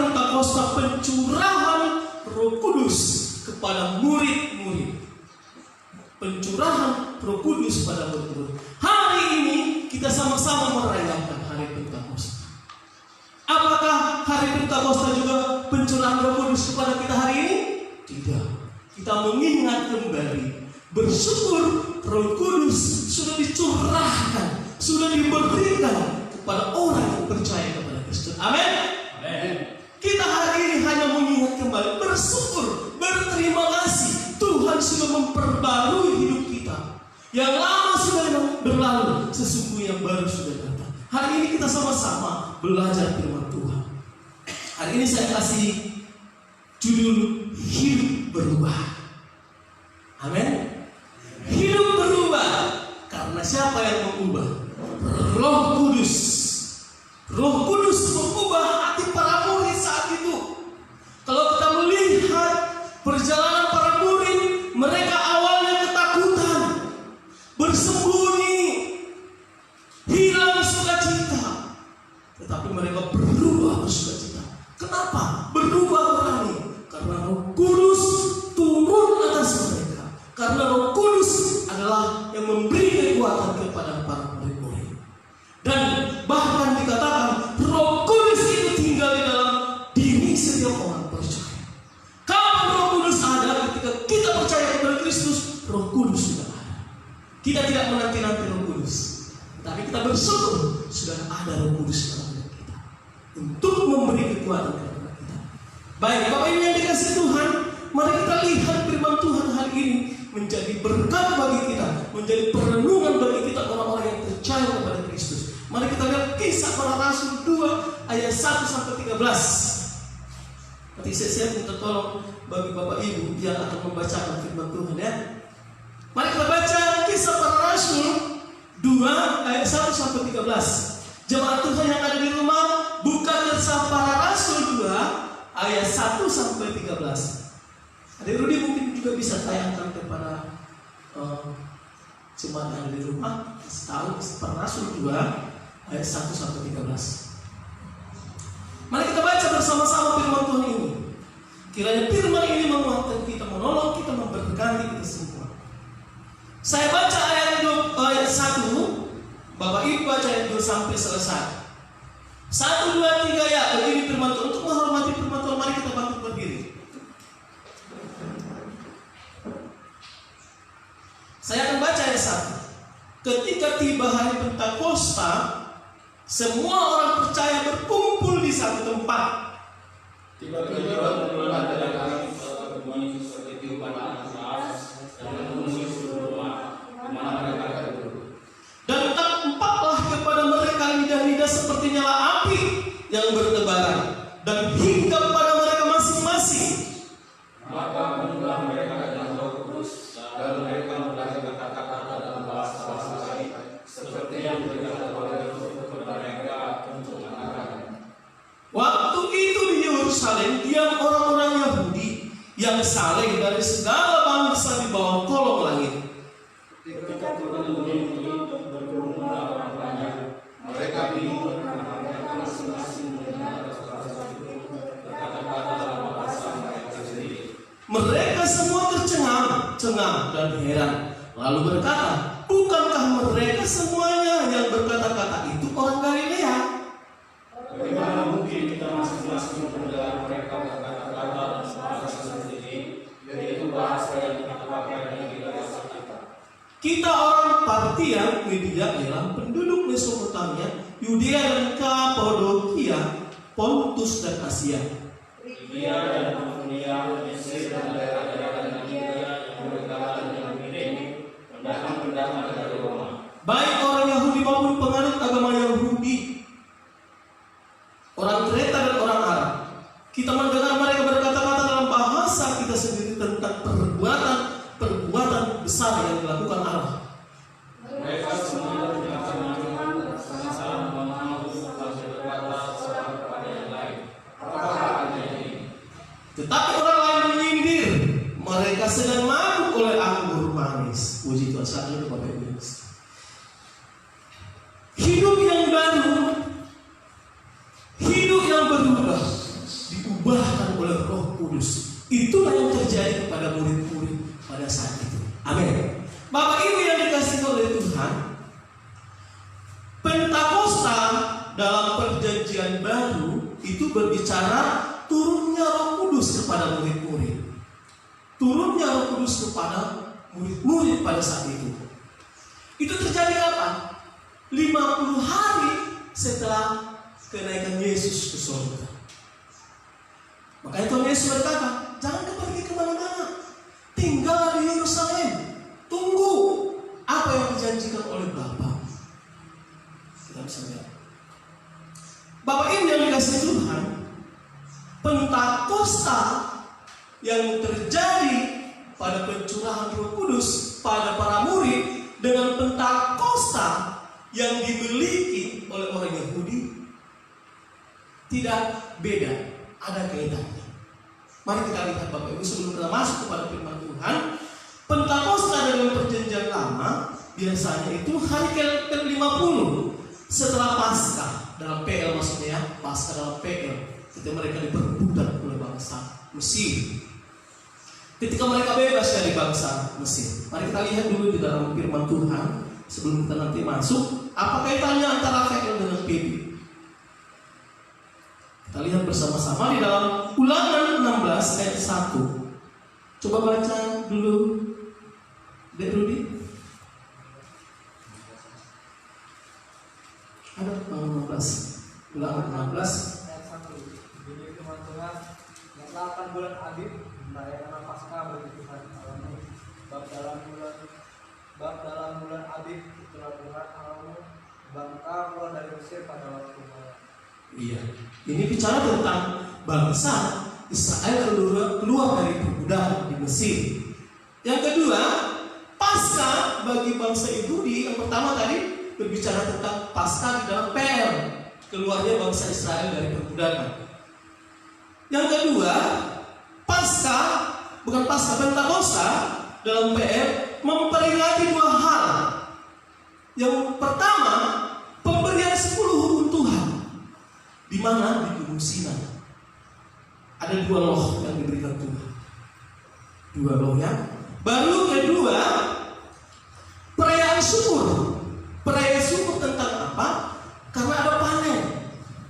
Pentakosta pencurahan Roh Kudus kepada murid-murid. Pencurahan Roh Kudus pada murid-murid. Hari ini kita sama-sama merayakan hari Pentakosta. Apakah hari Pentakosta juga pencurahan Roh Kudus kepada kita hari ini? Tidak. Kita mengingat kembali, bersyukur Roh Kudus sudah dicurahkan, sudah diberikan kepada orang yang percaya kepada Kristus. Amin. Kita hari ini hanya mengingat kembali, bersyukur, berterima kasih. Tuhan sudah memperbarui hidup kita. Yang lama sudah berlalu, sesungguhnya yang baru sudah datang. Hari ini kita sama-sama belajar firman Tuhan. Hari ini saya kasih judul hidup berubah. Amin. Hidup berubah karena siapa yang mengubah? Roh Kudus. Roh Kudus mengubah hati para murid saat itu. Kalau kita melihat perjalanan para murid, mereka awalnya ketakutan, bersembunyi, hilang sukacita. Tetapi mereka berubah bersukacita. Kenapa? Berubah berani. Karena Roh Kudus turun atas mereka. Karena Roh Kudus adalah yang memberi kekuatan kepada para murid-murid. Dan bahkan dikatakan Roh Kudus itu tinggal di dalam diri setiap orang percaya. Kalau Roh Kudus ada ketika kita percaya kepada Kristus, Roh Kudus sudah ada. Kita tidak menanti-nanti Roh Kudus, tapi kita bersyukur sudah ada Roh Kudus dalam hidup kita untuk memberi kekuatan kepada kita. Baik, Bapak Ibu yang dikasihi Tuhan, mari kita lihat firman Tuhan hari ini menjadi berkat bagi kita, menjadi perenungan bagi kita orang-orang yang percaya kepada Kristus. Mari kita lihat Kisah Para Rasul 2 ayat 1 sampai 13. Nanti saya minta tolong bagi Bapak Ibu yang akan membacakan firman Tuhan ya. Mari kita baca Kisah Para Rasul 2 ayat 1 sampai 13. Jemaat Tuhan yang ada di rumah, buka Kisah Para Rasul 2 ayat 1 sampai 13. Adik Rudi mungkin juga bisa tayangkan kepada jemaat yang ada di rumah. Tahu Para Rasul 2 ayat 1 sampai 13. Mari kita baca bersama-sama firman Tuhan ini. Kiranya firman ini menguatkan kita, menolong kita, memberkati kita semua. Saya baca ayat 1, Bapak Ibu baca ayat 2 sampai selesai. 1, 2, 3 ya, begini firman Tuhan. Untuk menghormati firman Tuhan, mari kita bangkit berdiri. Saya akan baca ayat 1. Ketika tiba hari Pentakosta, semua orang percaya berkumpul di satu tempat. Tiba-tiba bermula dari langit berbunyi seperti tiupan angin keras dan memenuhi seluruh rumah di mana mereka duduk. Dan tampaklah kepada mereka lidah-lidah seperti nyala api yang bertebaran dan hinggap pada mereka masing-masing. Maka penuhlah mereka dengan Roh Kudus, lalu mereka mulai berkata-kata dalam bahasa-bahasa lain seperti yang berkata oleh Roh kepada mereka untuk anak-anak. Waktu itu di Yerusalem diam orang-orang Yahudi yang saleh dari segala bangsa di bawah kolong langit. Ketika turun gunung berkerumun orang banyak, mereka bingung karena mereka masing-masing mendengar bahasa itu berkata-kata dalam bahasa mereka sendiri. Mereka semua tercengang dan heran, lalu berkata, bukankah mereka semuanya yang berkata-kata itu orang Galilea? Bagaimana mungkin kita masing-masing mendengar mereka berkata-kata dalam bahasa sendiri, yaitu bahasa yang kita pakai di bahasa kita. Kita orang Partia, Media, Elam, penduduk Mesopotamia, Yudea dan Kapadokia, Pontus dan Asia, Libya dan Pamfilia, Mesir dan daerah-daerah yang berdekatan dengan Kirene, pendatang-pendatang dari Roma. Baik orang Yahudi maupun penganut agama Yahudi, orang Kreta dan orang Arab. Kita mendengar mereka berkata-kata dalam bahasa kita sendiri tentang perbuatan besar yang dilakukan Allah. Mereka semua dengan senang sama-sama memahami dan berkata satu kepada yang lain, apakah adanya ini? Tetapi orang lain menyindir, mereka sedang mabuk oleh anggur manis. Puji Tuhan. Satu Bapak Ibu. Hidup yang baru, hidup yang berubah Kudus. Itulah yang terjadi kepada murid-murid pada saat itu. Amin. Bapak Ibu yang dikasihi oleh Tuhan, Pentakosta dalam Perjanjian Baru itu berbicara turunnya Roh Kudus kepada murid-murid. Turunnya Roh Kudus kepada murid-murid pada saat itu. Itu terjadi kapan? 50 hari setelah kenaikan Yesus ke surga. Makanya Tuhan Yesus berkata, jangan pergi kemana-mana, tinggal di Yerusalem, tunggu apa yang dijanjikan oleh Bapa. Kita bisa lihat. Bapak Ibu yang dikasihi Tuhan, Pentakosta yang terjadi pada pencurahan Roh Kudus pada para murid dengan Pentakosta yang dimiliki oleh orang Yahudi tidak beda, ada kaitannya. Mari kita lihat Bapak Ibu sebelum kita masuk kepada firman Tuhan. Pentakosta dalam Perjanjian Lama biasanya itu hari ke-50 setelah Paskah, dalam PL maksudnya, Paskah dalam PL, ketika mereka diperbudak oleh bangsa Mesir. Ketika mereka bebas dari bangsa Mesir. Mari kita lihat dulu di dalam firman Tuhan sebelum kita nanti masuk, apa kaitannya antara PL dengan PB. Kita lihat bersama-sama di dalam Ulangan 16 ayat 1. Coba baca dulu, Dek Rudi. Ada Ulangan 16. Ulangan 16 ayat 1. Jadi firman Tuhan, yang 8 bulan Abib merayakan Paskah bagi Tuhan Allahmu. Bab dalam bulan Abib itulah Tuhan Allahmu bangkit keluar dari Mesir pada waktu malam. Iya, ini bicara tentang bangsa Israel keluar dari perbudakan di Mesir. Yang kedua, Paskah bagi bangsa Yahudi. Yang pertama tadi berbicara tentang Paskah di dalam PL, keluarnya bangsa Israel dari perbudakan. Yang kedua, Paskah, bukan Paskah, Pentakosta dalam PL memperingati dua hal. Yang pertama, pemberian 10 hukum Tuhan, di mana di Gunung Sinai ada 2 loh yang diberikan Tuhan, 2 lohnya. Baru kedua, perayaan syukur. Perayaan syukur tentang apa? Karena ada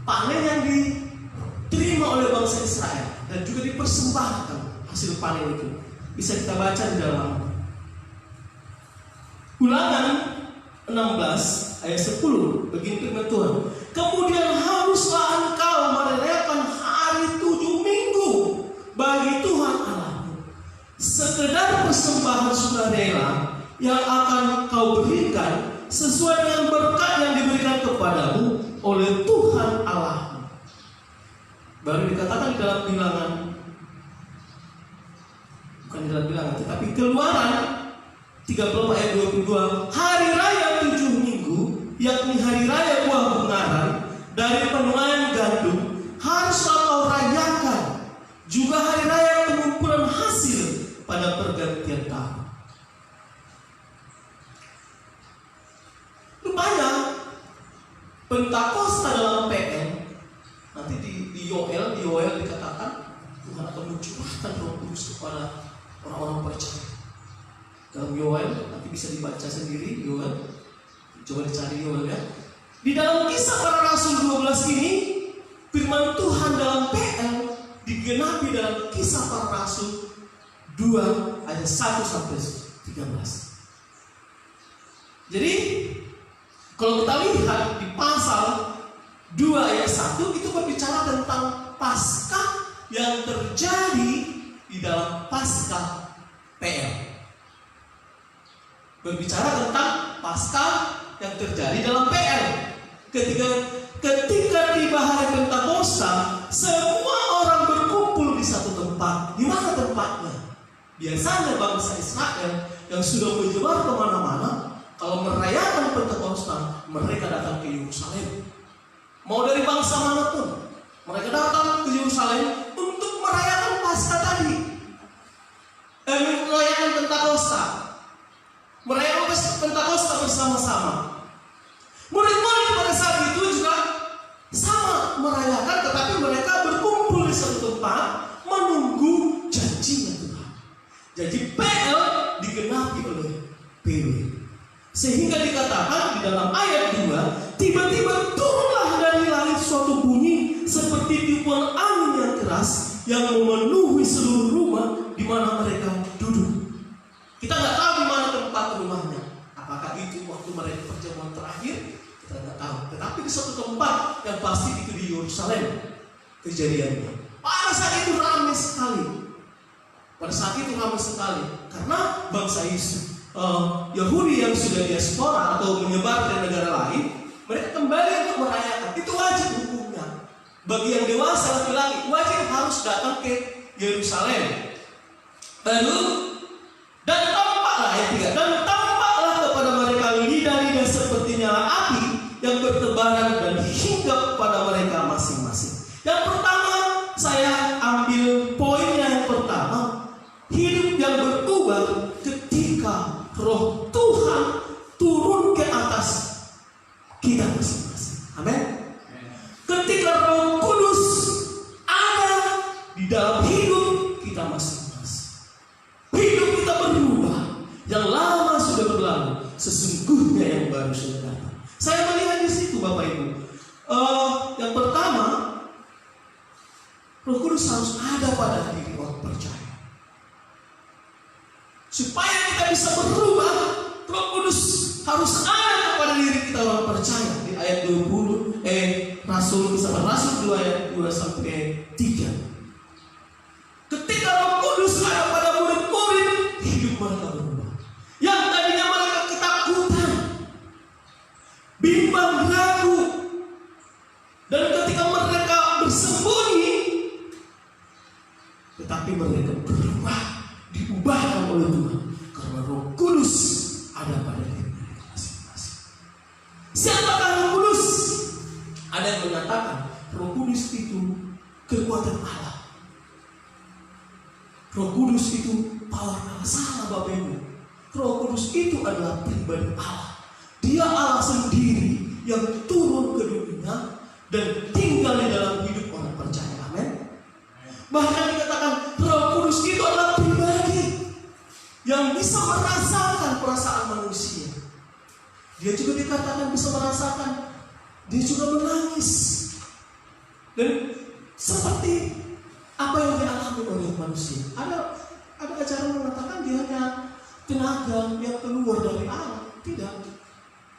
panen yang diterima oleh bangsa Israel dan juga dipersembahkan hasil panen itu. Bisa kita baca di dalam Ulangan 16 ayat 10. Begini firman Tuhan, kemudian haruslah engkau merayakan hari 7 minggu bagi Tuhan Allahmu, sekedar persembahan sukarela yang akan kau berikan sesuai dengan berkat yang diberikan kepadamu oleh Tuhan Allahmu. Baru dikatakan di dalam Bilangan, bukan di dalam Bilangan, tetapi Keluaran 34 ayat 22, hari raya 7 minggu, yakni hari raya buah bungaran dari penuaian gandum, haruslah kau rayakan. Juga hari raya pengumpulan hasil pada pergantian tahun. Rupanya Pentakosta dalam PL, nanti di Yoel dikatakan Tuhan akan mencurahkan Roh Kudus kepada orang-orang percaya. Dalam Yoel, nanti bisa dibaca sendiri Yoel. Coba dicari Yoel ya. Di dalam Kisah Para Rasul 12 ini, firman Tuhan dalam PL digenapi dalam Kisah Para Rasul 2 ayat 1 sampai 13. Jadi kalau kita lihat di pasal 2 ayat 1 itu berbicara tentang Paskah yang terjadi di dalam Paskah PL. Berbicara tentang Paskah yang terjadi dalam PL. Ketika tiba hari Pentakosta, semua orang berkumpul di satu tempat. Di mana tempatnya? Biasanya bangsa Israel yang sudah menyebar kemana-mana, kalau merayakan Pentakosta, mereka datang ke Yerusalem. Mau dari bangsa manapun, mereka datang ke Yerusalem untuk merayakan Paskah tadi, merayakan Pentakosta, merayakan Pentakosta bersama-sama. Murid-murid pada saat itu juga sama merayakan, tetapi mereka berkumpul di satu tempat menunggu Jadi PL digenapi oleh PW. Sehingga dikatakan di dalam ayat 2, tiba-tiba turunlah dari langit suatu bunyi seperti tiupan angin yang keras yang memenuhi seluruh rumah di mana mereka duduk. Kita nggak tahu di mana tempat rumahnya. Apakah itu waktu mereka perjamuan terakhir? Kita nggak tahu. Tetapi di suatu tempat yang pasti itu di Yerusalem kejadiannya. Pada saat itu ramai sekali. Pada saat itu ramai sekali karena bangsa Yahudi yang sudah diaspora atau menyebar ke negara lain, mereka kembali untuk merayakan. Itu wajib hukumnya. Bagi yang dewasa laki-laki wajib harus datang ke Yerusalem. Lalu dan tampaklah ayat 3, dan tampaklah kepada mereka lidah-lidah seperti nyala api yang bertebaran dan hinggap pada mereka masing-masing. Yang pertama, saya ambil poinnya yang pertama, hidup yang berubah ketika Roh Tuhan turun ke atas kita masing-masing. Amin. Ketika Roh Kudus ada di dalam hidup kita masing-masing, hidup kita berubah. Yang lama sudah berlalu, sesungguhnya yang baru sudah datang. Saya melihat di situ, Bapak Ibu. Yang pertama, Roh Kudus harus ada pada diri orang percaya. Supaya kita bisa berubah, Roh Kudus harus ada pada diri kita orang percaya. Di ayat 20, Rasul 2 ayat 2 sampai 3. Ketika Roh Kudus ada pada murid-murid, hidup mereka berubah. Yang tadinya mereka ketakutan, bimbang, ragu, dan ketika mereka bersembunyi, tetapi mereka berubah, diubahkan oleh Tuhan karena Roh Kudus ada pada diri mereka masing-masing. Siapakah Roh Kudus? Ada yang mengatakan Roh Kudus itu kekuatan Allah. Roh Kudus itu power Allah. Salah, Bapak Ibu. Roh Kudus itu adalah pribadi Allah. Dia Allah sendiri yang turun ke dunia dan tinggal di dalam hidup orang percaya. Amin. Bahkan dikatakan Roh Kudus itu adalah pribadi yang bisa merasakan perasaan manusia. Dia juga dikatakan bisa merasakan, dia juga menangis. Dan seperti apa yang dialami oleh manusia. Ada acara mengatakan dia hanya tenaga yang keluar dari Allah. Tidak.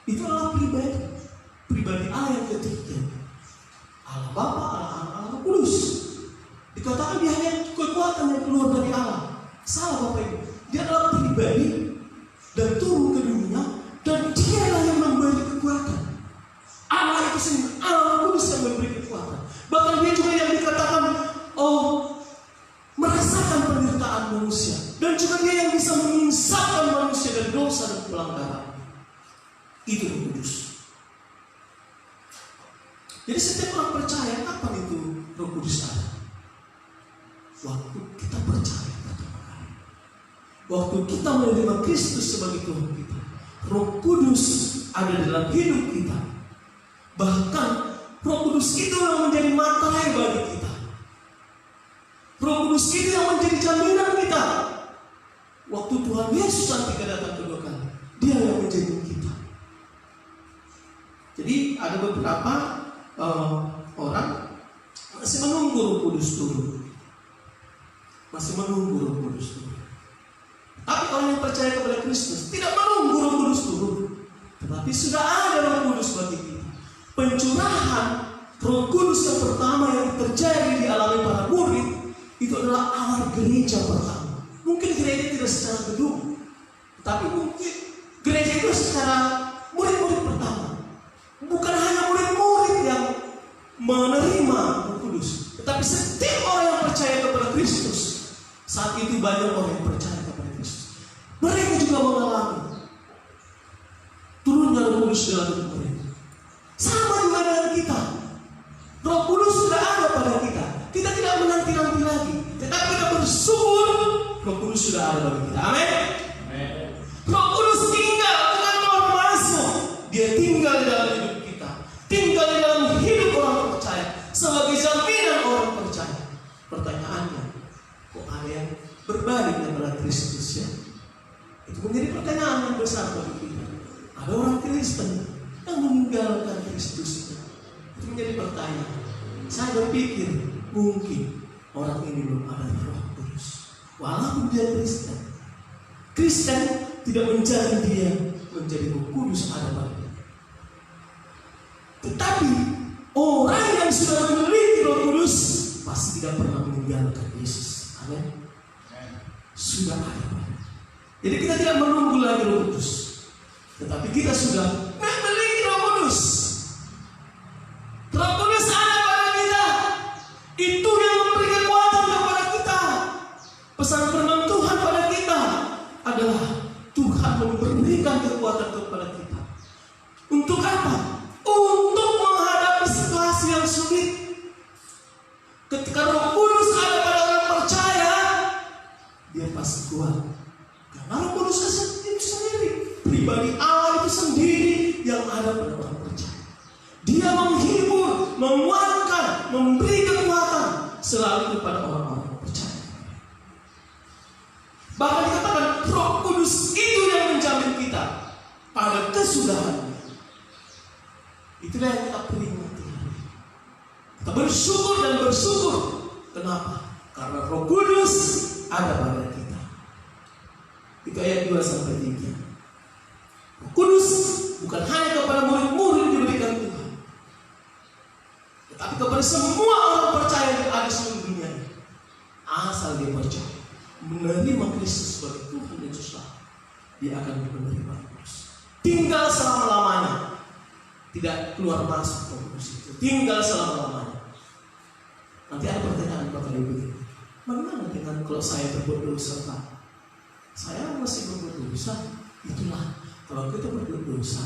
Itu adalah pribadi Allah yang ketiga. Allah Bapa, Allah Kudus. Dikatakan dia hanya kekuatan yang keluar dari Allah. Salah, Bapak Ibu. Dia adalah pribadi dan turun ke dunia, dan dialah yang memberi kekuatan. Allah itu sendiri, Allah Kudus yang memberi kekuatan. Bahkan dia juga yang dikatakan merasakan penderitaan manusia, dan juga dia yang bisa menyingsatkan manusia dari dosa dan pelanggaran. Itu Roh Kudus. Jadi setiap orang percaya, kapan itu Roh Kudus ada? Waktu kita percaya pertama kali. Waktu kita menerima Kristus sebagai Tuhan kita, Roh Kudus ada dalam hidup kita. Bahkan Roh Kudus itu yang menjadi materai bagi kita. Roh Kudus itu yang menjadi jaminan kita. Waktu Tuhan Yesus nanti datang kedua kali, Dia yang menjadi kita. Jadi ada beberapa orang masih menunggu Roh Kudus turun. Masih menunggu Roh Kudus turun. Tapi orang yang percaya kepada Kristus tidak menunggu Roh Kudus turun, tetapi sudah ada Roh Kudus bagi kita. Pencurahan Roh Kudus yang pertama yang terjadi di alami para murid itu adalah awal gereja pertama. Mungkin gereja tidak secara gedung, tapi mungkin gereja itu secara murid-murid pertama. Bukan hanya murid-murid yang menerima Roh Kudus, tetapi setiap orang yang percaya kepada Kristus. Saat itu banyak orang yang percaya kepada Kristus. Mereka juga mengalami turunnya Roh Kudus dalam hidup mereka. Sama juga dengan kita. Roh Kudus sudah ada pada kita. Kita tidak menanti-nanti lagi, tetapi kita bersyukur Roh Kudus sudah ada bagi kita. Amin. Roh Kudus tinggal, bukan keluar masuk. Dia tinggal di dalam hidup kita, tinggal di dalam hidup orang percaya sebagai jaminan orang percaya. Pertanyaannya, kok ada yang berbalik kepada Kristus? besar bagi kita. Ada orang Kristen yang meninggalkan Kristus. Itu menjadi pertanyaan. Saya berpikir mungkin orang ini belum ada Roh Kudus. Walaupun dia Kristen, Kristen tidak menjadi dia menjadi Roh Kudus ada pada dia. Tetapi orang yang sudah memiliki Roh Kudus pasti tidak pernah meninggalkan Yesus. Amin. Sudah ada. Jadi kita tidak menunggu lagi Roh Kudus, tetapi kita sudah memiliki Roh Kudus. Roh Kudus ada pada kita. Itu yang memberi kekuatan kepada kita. Pesan firman Tuhan pada kita adalah Tuhan memberikan kekuatan kepada kita. Untuk apa? Untuk menghadapi situasi yang sulit. Ketika Roh Kudus ada pada orang percaya, dia pasti kuat. Karena Roh Kudus itu sendiri, pribadi Allah itu sendiri yang ada pada orang percaya. Dia menghibur, menguatkan, memberi kekuatan selalu kepada orang-orang percaya. Bahkan dikatakan Roh Kudus itu yang menjamin kita pada kesudahan. Itulah yang kita peringati. Kita bersyukur dan bersyukur. Kenapa? Karena Roh Kudus ada pada kita. Itu ayat 2 sampai 3. Roh Kudus bukan hanya kepada murid-murid diberikan Tuhan, tetapi kepada semua orang percaya yang ada di seluruh dunia. Asal dia percaya, menerima Kristus sebagai Tuhan dan Juru Selamat, dia akan menerima Roh Kudus. Tinggal selama-lamanya. Tidak keluar masuk Roh Kudus itu. Tinggal selama-lamanya. Nanti ada pertanyaan Bapak Ibu begini. Bagaimana dengan kalau saya berbuat dosa, Pak? Saya masih berbuat dosa. Itulah, kalau kita berbuat dosa,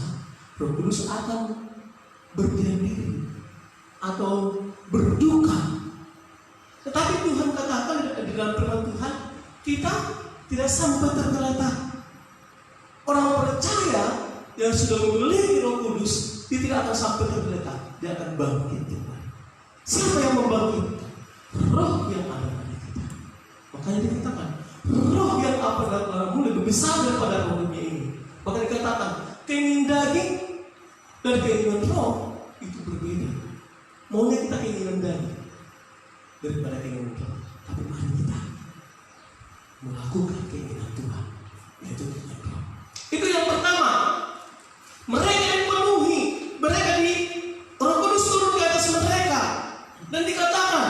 Roh Kudus akan berdiam diri atau berduka. Tetapi Tuhan katakan di dalam firman Tuhan, kita tidak sampai tergeletak. Orang percaya yang sudah memiliki Roh Kudus, dia tidak akan sampai tergeletak. Dia akan bangkit kembali. Siapa yang membangkitkan? Roh yang ada pada kita. Makanya dikatakan roh yang apa dalammu lebih besar daripada roh dunia ini. Maka dikatakan keinginan daging dan keinginan roh itu berbeda. Maunya kita keinginan daging daripada keinginan roh. Tapi mari kita melakukan keinginan Tuhan, yaitu keinginan roh. Itu yang pertama. Mereka dipenuhi, mereka di Roh Kudus turun di atas mereka. Dan dikatakan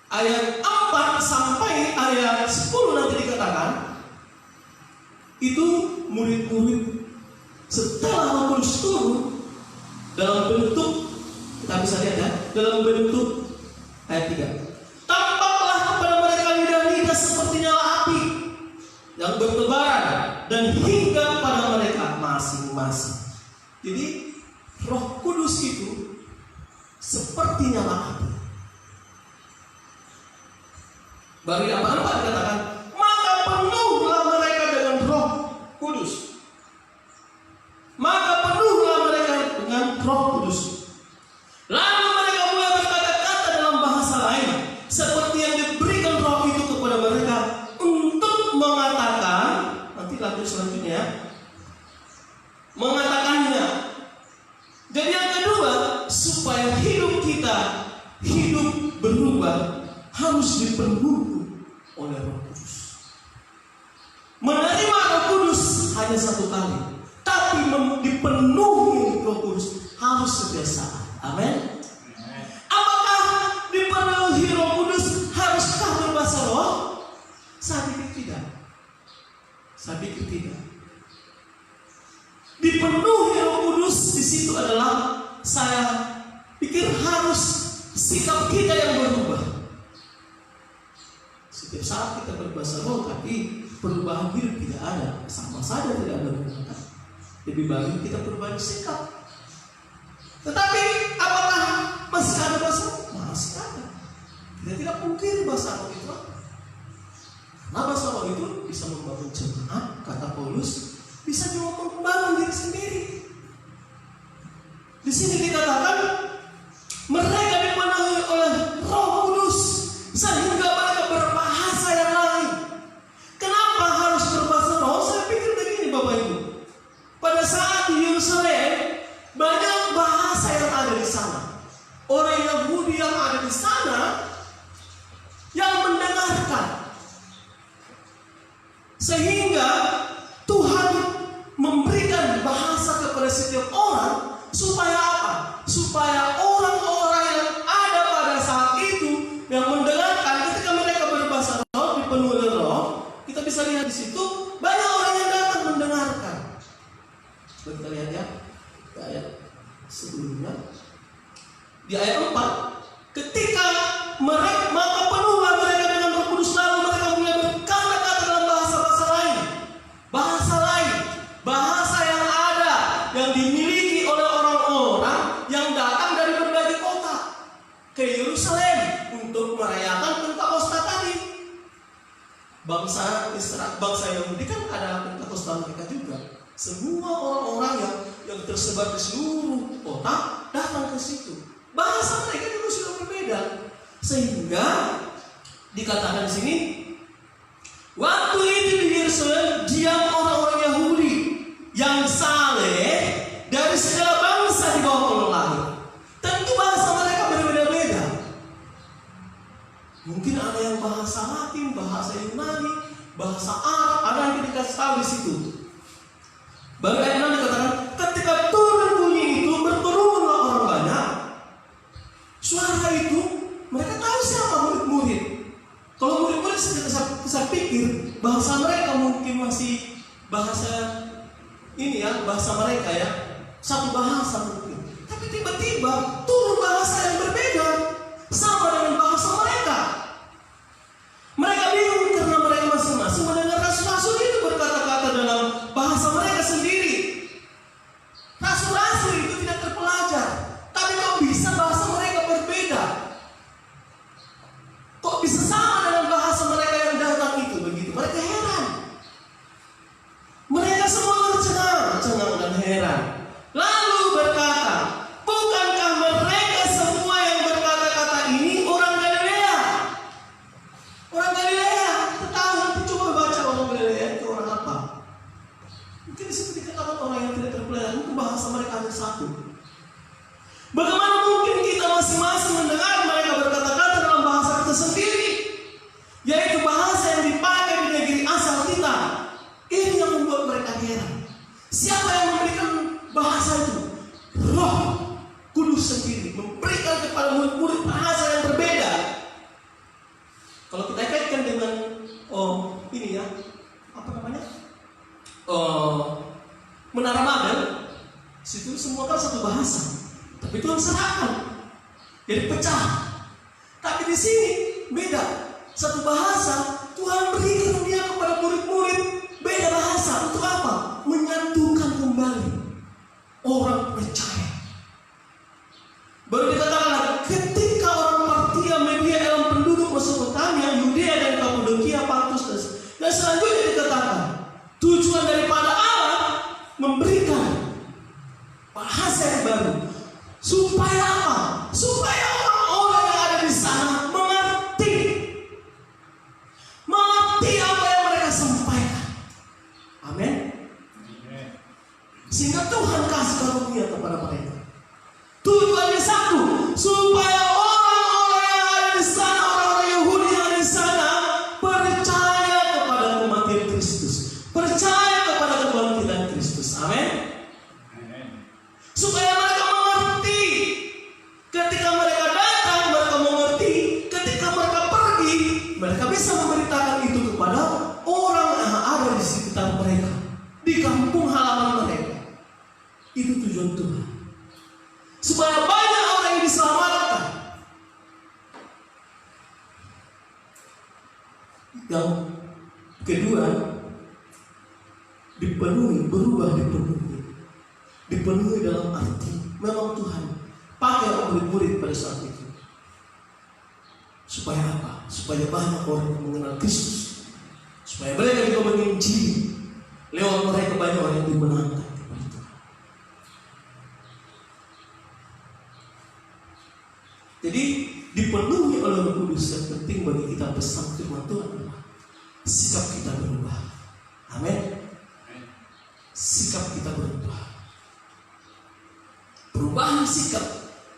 ayat 4 sampai ayat 10 nanti dikatakan itu murid-murid setelah Roh Kudus turun dalam bentuk, kita bisa lihat ya, dalam bentuk ayat 3. Tampaklah kepada mereka lidah-lidah seperti nyala api yang bertebaran dan hingga pada mereka masing-masing. Jadi Roh Kudus itu seperti nyala api. Bagi apa dikatakan, maka penuhlah mereka dengan Roh Kudus. Maka penuhlah mereka dengan Roh Kudus. Lalu mereka mulai berkata-kata dalam bahasa lain, seperti yang diberikan Roh itu kepada mereka untuk mengatakan. Nanti lanjut selanjutnya, mengatakannya. Dan yang kedua, supaya hidup kita hidup berubah, harus dipenuhi oleh Roh Kudus. Menerima Roh Kudus hanya satu kali, tapi dipenuhi Roh Kudus harus setiap saat. Amin. Apakah dipenuhi Roh Kudus haruskah berbahasa roh? Saya pikir tidak. Saya pikir tidak. Dipenuhi Roh Kudus di situ adalah, saya pikir harus sikap kita yang berubah. Setiap saat kita berbahasa roh, tapi perubahan hidup tidak ada, sama saja tidak ada perubahan. Lebih baik kita berubah sikap. Tetapi apakah masih ada bahasa roh? Masih ada. Kita tidak mungkin bahasa roh itu apa. Nah, bahasa roh itu bisa membangun jemaat, kata Paulus, bisa juga membangun diri sendiri. Di sini dikatakan mereka dipenuhi oleh Roh Kudus sehingga berbahasa yang lain. Kenapa harus berbahasa roh? Saya pikir begini Bapak Ibu. Sehingga Tuhan memberikan bahasa kepada setiap orang supaya apa? Supaya orang-orang yang ada pada saat itu yang mendengarkan ketika mereka berbahasa roh, dipenuhi oleh roh, kita bisa lihat di situ banyak orang yang datang mendengarkan. Coba kita lihat ya di ayat sebelumnya. Di ayat 4, ketika mereka maka penuhlah mereka dengan Roh Kudus, lalu mereka mulai berkata-kata dalam bahasa-bahasa lain. Bahasa yang ada, yang dimiliki oleh orang-orang yang datang dari berbagai kota ke Yerusalem untuk merayakan Pentakosta tadi. Bangsa Israel, bangsa Yahudi kan ada Pentakosta mereka juga. Semua orang-orang yang tersebar di seluruh kota datang ke situ. Bahasa mereka juga sudah berbeda, sehingga dikatakan di sini, waktu itu di Yerusalem diam orang-orang Yahudi yang saleh dari segala bangsa di bawah kolong langit. Tentu bahasa mereka berbeda-beda. Mungkin ada yang bahasa Latin, bahasa Yunani, bahasa Arab, ada yang dikasih tahu di situ. Baru ayat 6 dikatakan, ketika turun bunyi itu berkerumunlah orang banyak. Suara itu mereka tahu siapa murid-murid. Kalau murid-murid saya pikir bahasa mereka mungkin masih bahasa ini ya, bahasa mereka ya, satu bahasa mungkin. Tapi tiba-tiba turun bahasa yang berbeda sama dengan bahasa mereka. Mereka bingung karena mereka masing-masing mendengar rasul-rasul itu berkata-kata dalam bahasa mereka sendiri. Rasul-rasul itu tidak terpelajar, tapi kok bisa bahasa mereka berbeda? Kok bisa sama dengan bahasa mereka yang datang itu begitu? Mereka heran. Mereka semua tercengang dan heran. Lalu berkata, bukankah mereka semua yang berkata-kata ini orang Galilea? Orang Galilea, tahu? Coba baca orang Galilea itu orang apa? Mungkin di situ dikatakan orang yang tidak terpelajar, mungkin bahasa mereka hanya satu. Bagaimana mungkin kita masing-masing mendengar mereka berkata-kata dalam bahasa kita sendiri, yaitu bahasa yang dipakai di negeri asal kita? Ini yang membuat mereka heran. Siapa yang memberikan bahasa itu? Roh Kudus sendiri memberikan kepada murid-murid bahasa yang berbeda. Kalau kita kaitkan dengan ini ya, apa namanya? Menara Babel, situ semua kan satu bahasa. Tapi Tuhan serahkan, jadi pecah. Tapi di sini beda, satu bahasa. Tuhan berikan dia kepada murid-murid beda bahasa. Untuk apa? Menyatukan kembali orang percaya. Baru dikatakan lagi, ketika orang Partia, Media, dalam penduduk Mesopotamia, Yudea dan Kapadokia, Pontus dan selanjutnya dikatakan, tujuan daripada Allah memberikan bahasa yang baru. Supaya apa? Supaya orang-orang yang ada di sana mengerti apa yang mereka sampaikan. Amin. Sehingga Tuhan kasih karunia kepada mereka. Tujuannya satu, supaya orang-orang yang ada di sana, orang-orang Yahudi yang ada di sana, percaya kepada kematian Kristus, percaya kepada kebangkitan Kristus. Amin. Supaya mereka mengerti. Ketika mereka datang, mereka mengerti. Ketika mereka pergi, mereka bisa memberitakan itu kepada orang yang ada di sekitar mereka, di kampung halaman mereka. Itu tujuan Tuhan, supaya banyak orang yang diselamatkan. Yang kedua, dipenuhi dalam arti memang Tuhan pakai murid-murid pada saat itu. Supaya apa? Supaya banyak orang yang mengenal Kristus, supaya mereka juga menginjili. Lewat mereka banyak orang yang dimenangkan kepada Tuhan. Jadi dipenuhi oleh Roh Kudus. Yang penting bagi kita pesan firman Tuhan adalah sikap kita berubah. Amin. Sikap kita berubah. Perubahan sikap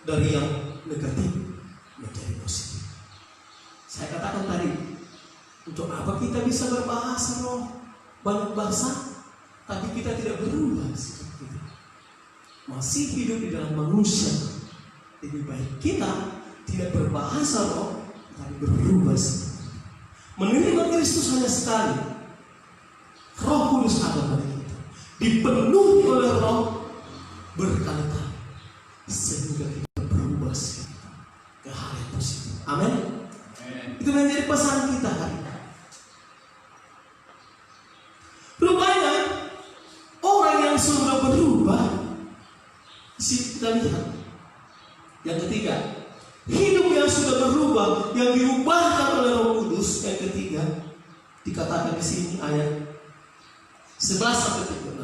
dari yang negatif menjadi positif. Saya katakan tadi, untuk apa kita bisa berbahasa roh? banyak bangsa, tapi kita tidak berubah seperti itu. Masih hidup di dalam manusia. Lebih baik kita tidak berbahasa roh, tapi berubah seperti itu. Menerima Kristus hanya sekali. Roh Kudus ada pada kita, dipenuhi oleh Roh berkali-kali, sehingga kita berubah ke hal yang positif. Amin. Itu menjadi pesan kita hari ini. Rupanya orang yang sudah berubah, kita lihat yang ketiga, hidup yang sudah berubah, yang diubahkan oleh Roh Kudus. Yang ketiga dikatakan di sini ayat 11-13.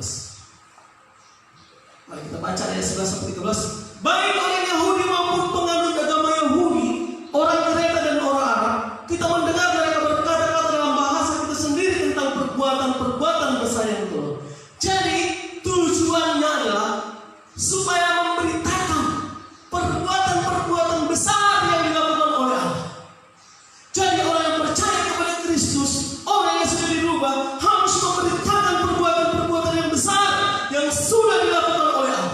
Mari kita baca ayat 11-13. Baik orang Yahudi maupun penganut agama Yahudi, orang Kreta dan orang Arab, kita mendengar mereka berkata-kata dalam bahasa kita sendiri tentang perbuatan-perbuatan besar yang telah. Jadi tujuannya adalah supaya memberitakan perbuatan-perbuatan besar yang dilakukan oleh Allah. Jadi orang yang percaya kepada Kristus, orang yang sudah dirubah, harus memberitakan perbuatan-perbuatan yang besar yang sudah dilakukan oleh Allah.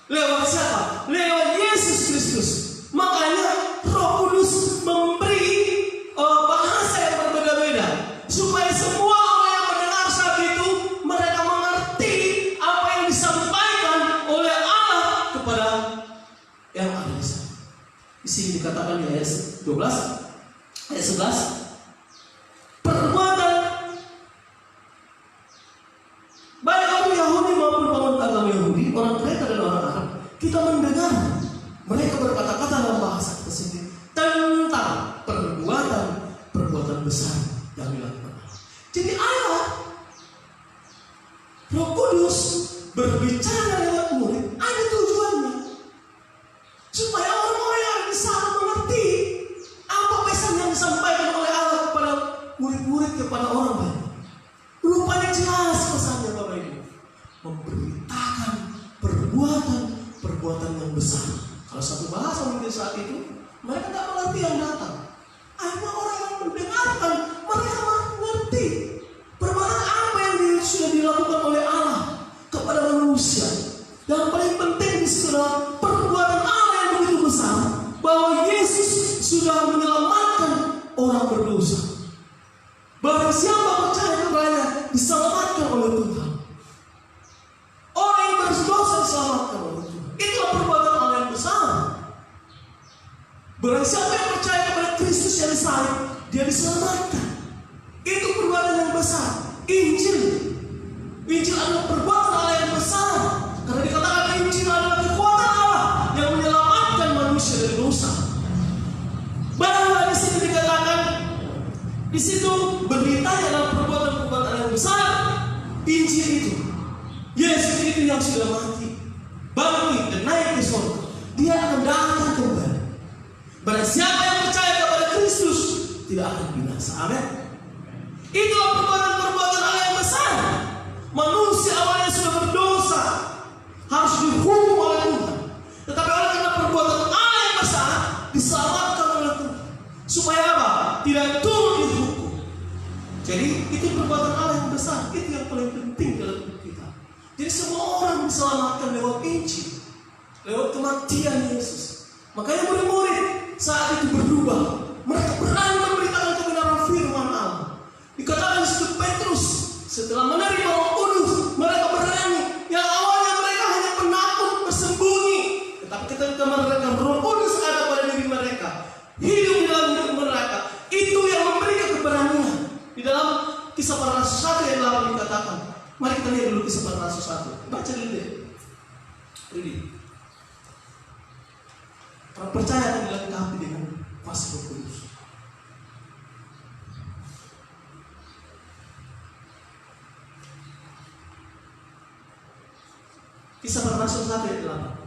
Lewat siapa? Lewat Yesus Kristus. Makanya Roh Kudus memberi bahasa yang berbeda-beda, supaya semua orang yang mendengar saat itu, mereka mengerti apa yang disampaikan oleh Allah kepada yang ada di sana. Di sini dikatakan di ayat 12, ayat 11, perbuatan baik orang Yahudi maupun penganut agama Yahudi, orang Kreta dan orang Arab, kita mendengar mereka berkata-kata dalam bahasa kita sendiri tentang perbuatan besar yang dilakukan Allah. Jadi Allah, Roh Kudus berbicara lewat murid, ada tujuannya, supaya orang-orang yang di sana mengerti apa pesan yang disampaikan oleh Allah kepada murid-murid, kepada orang banyak. Rupanya jelas pesannya Bapak Ibu, memberitakan perbuatan yang besar. Kalau satu bahasa mungkin saat itu mereka tidak mengerti yang datang. Hanya orang yang mendengarkan, mereka mengerti perbuatan apa yang sudah dilakukan oleh Allah kepada manusia. Yang paling penting di sana perbuatan Allah yang begitu besar, bahwa Yesus sudah menyelamatkan orang berdosa. Barang siapa percaya kepadanya diselamatkan oleh Tuhan. Orang yang berdosa diselamatkan oleh Tuhan. Itulah perbuatan Allah yang besar. Barang siapa yang percaya kepada Kristus yang disalib, dia diselamatkan. Itu perbuatan yang besar. Injil adalah perbuatan Allah yang besar. Karena dikatakan Injil adalah kekuatan Allah yang menyelamatkan manusia dari dosa. Bahwa di sini dikatakan, di situ berita adalah perbuatan-perbuatan yang besar. Injil itu, Yesus itu yang sudah mati, bangkit dan naik ke surga. Dia akan datang kembali. Barang siapa yang percaya kepada Kristus tidak akan binasa. Amin. Itulah perbuatan-perbuatan Allah yang besar. Manusia awalnya sudah berdosa, harus dihukum oleh Tuhan. Tetapi oleh karena perbuatan Allah yang besar, diselamatkan oleh Tuhan. Supaya apa? Tidak turun dihukum. Jadi itu perbuatan Allah yang besar. Itu yang paling penting dalam hidup kita. Jadi semua orang diselamatkan lewat Injil, lewat kematian Yesus. Makanya murid-murid saat itu berubah. Mereka berani memberitakan kebenaran firman Allah. Dikatakan di situ Petrus, setelah menerima Roh Kudus, mereka berani. Yang awalnya mereka hanya penakut, bersembunyi. Tetapi ketika mereka Roh Kudus ada pada diri mereka, hidup di dalam hidup mereka, itu yang memberikan keberanian. Di dalam Kisah Para Rasul 1 ayat 8 dikatakan. Mari kita lihat dulu Kisah Para Rasul 1. Baca dulu deh. Ini. Orang percaya akan dilengkapi dengan kuasa Roh Kudus. Kisah Para Rasul 1 ayat 8.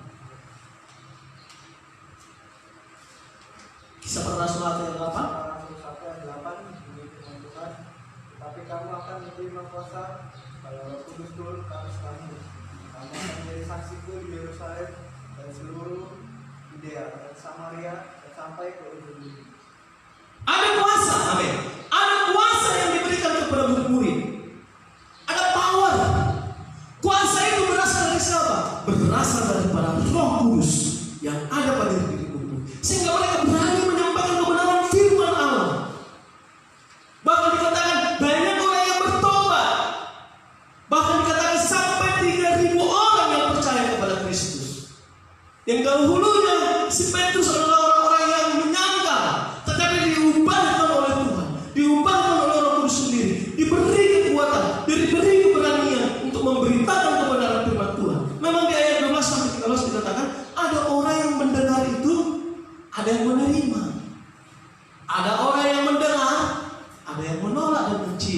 Kisah Para Rasul 1 ayat 8. Tapi kamu akan menerima kuasa kalau Roh Kudus turun ke atas kamu. Kamu akan menjadi saksiku di Yerusalem dan seluruh Yudea dan Samaria dan sampai ke ujung bumi. Ada kuasa, amin. Ada kuasa yang diberikan kepada murid-murid.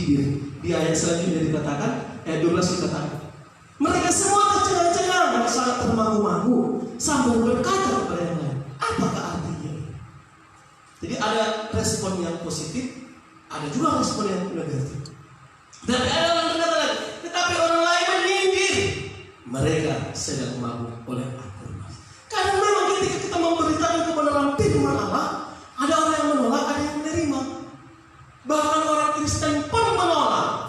mencibir. Di ayat selanjutnya dikatakan, ayat 12 dikatakan, mereka semua tercengang-cengang dan sangat termangu-mangu sambil berkata kepada yang lain, apakah artinya? Jadi ada respon yang positif, ada juga respon yang negatif. Dan ada orang berkata lagi, tetapi orang lain menyindir, mereka sedang mabuk oleh Al-Quran. Karena memang ketika kita memberitakan kebenaran firman Allah, ada orang yang menolak, ada yang menerima. Bahkan orang Kristen pun menolak.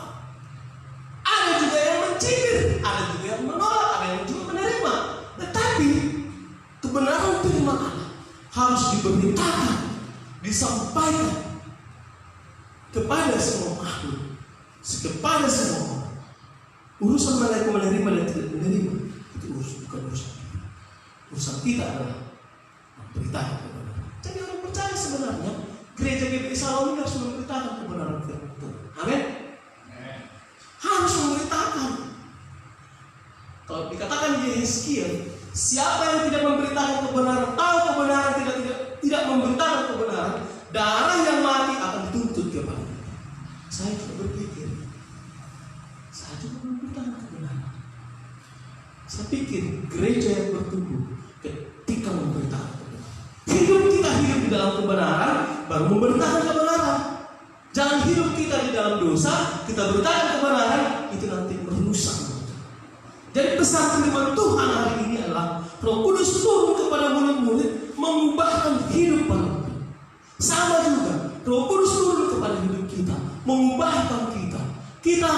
Ada juga yang mencibir, ada juga yang menolak, ada yang juga menerima. Tetapi kebenaran firman Allah harus diberitakan, disampaikan kepada semua makhluk, kepada semua orang. Urusan mereka menerima dan tidak menerima itu bukan urusan kita. Urusan kita adalah memberitakan kebenaran. Jadi orang percaya sebenarnya gereja GBI Salom harus memberitakan kebenaran firman Tuhan. Amin. Harus memberitakan. Kalau dikatakan di Yeskiel, siapa yang tidak memberitakan kebenaran, tahu kebenaran, tidak memberitakan kebenaran, darah yang mati akan dituntut kepada kita. Saya juga berpikir, saya juga memberitakan kebenaran. Saya pikir gereja yang bertumbuh ketika memberitakan kebenaran. Hidup kita hidup di dalam kebenaran, baru memberitakan kebenaran. Jangan hidup kita di dalam dosa, kita beritakan kebenaran, itu nanti merusak. Jadi pesan firman Tuhan hari ini adalah Roh Kudus turun kepada murid-murid mengubahkan hidup mereka. Sama juga Roh Kudus turun kepada hidup kita, mengubahkan kita.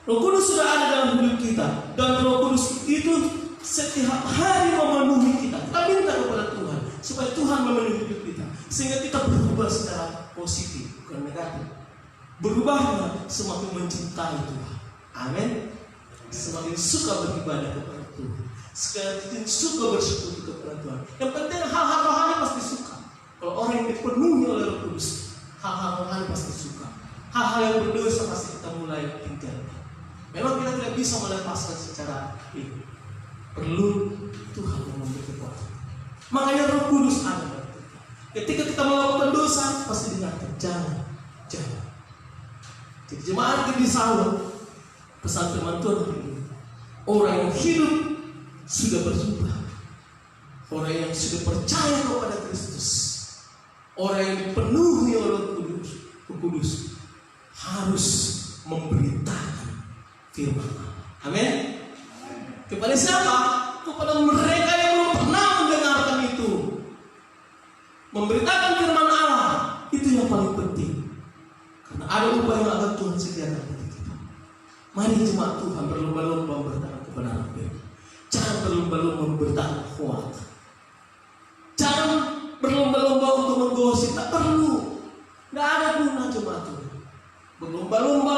Roh Kudus sudah ada dalam hidup kita, dan Roh Kudus itu setiap hari memenuhi kita. Kita minta kepada Tuhan supaya Tuhan memenuhi hidup kita, sehingga kita berubah secara positif, bukan negatif. Berubahnya semakin mencintai Tuhan. Amin. Semakin suka beribadah kepada Tuhan, semakin suka bersyukur kepada Tuhan. Yang penting hal-hal rohani pasti suka. Kalau orang yang dipenuhi oleh Roh Kudus, hal-hal rohani pasti suka. Hal-hal yang berdosa pasti kita mulai tinggalkan. Memang kita tidak bisa melepaskan secara ini. Perlu Tuhan yang memberi kekuatan. Makanya Roh Kudus ada dalam kita. Ketika kita melakukan dosa, pasti diingatkan, jangan. Jadi jemaat GBI Salom, pesan firman Tuhan ini, orang yang hidup sudah berubah, orang yang sudah percaya kepada Kristus, orang yang dipenuhi oleh Roh Kudus harus memberitakan firman Allah. Amin. Kepada siapa? Kepada mereka yang belum pernah mendengarkan itu. Memberitakan firman Allah itu yang paling penting. Karena ada upah yang akan Tuhan sediakan bagi kita. Mari jemaat Tuhan berlomba-lomba memberitakan kebenaran firman. Jangan berlomba-lomba memberitakan hoax. Jangan berlomba-lomba untuk menggosip. Tak perlu. Tidak ada guna jemaat Tuhan. Berlomba-lomba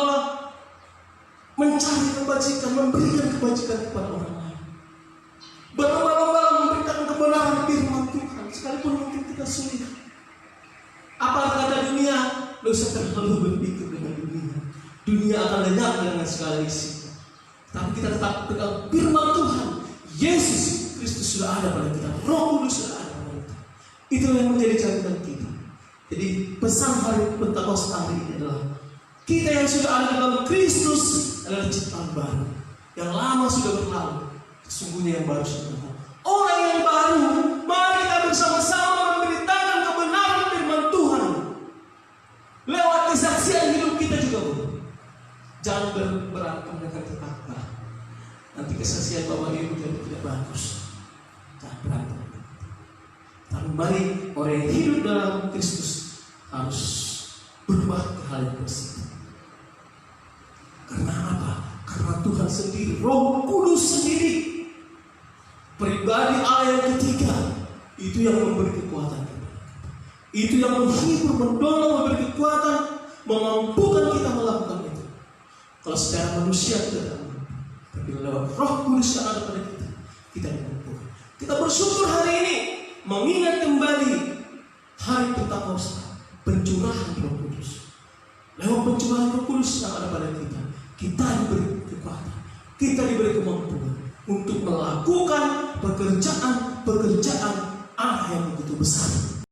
mencari kebajikan, memberikan kebajikan kepada orang lain. Berlomba-lomba memberikan kebenaran firman Tuhan, sekalipun mungkin kita sulit. Apa kata dunia? Tidak usah terlalu berpikir dengan dunia. Dunia akan lenyap dengan segala isinya. Tapi kita tetap pegang firman Tuhan. Yesus Kristus sudah ada pada kita. Roh Kudus sudah ada pada kita. Itu yang menjadi jaminan kita. Jadi pesan hari Pentakosta hari ini adalah kita yang sudah ada dalam Kristus adalah ciptaan baru. Yang lama sudah berlalu, sesungguhnya yang baru sudah datang. Orang yang baru, mari kita bersama-sama memberitakan kebenaran firman Tuhan lewat kesaksian hidup kita juga, Bu. Jangan berantem dengan tetangga. Nanti kesaksian Bapak Ibu jadi tidak bagus. Jangan berantem. Tapi mari orang yang hidup dalam Kristus harus berubah ke hal yang positif. Karena apa? Karena Tuhan sendiri, Roh Kudus sendiri, pribadi Allah yang ketiga, itu yang memberi kekuatan kepada kita. Itu yang menghibur, mendorong, memberi kekuatan, memampukan kita melakukan itu. Kalau secara manusia kita tidak mampu, tapi lewat Roh Kudus yang ada pada kita, kita dimampukan. Kita bersyukur hari ini mengingat kembali hari Pentakosta, pencurahan Roh Kudus. Lewat pencurahan Roh Kudus yang ada pada kita diberi kekuatan, kita diberi kemampuan untuk melakukan pekerjaan Allah yang begitu besar.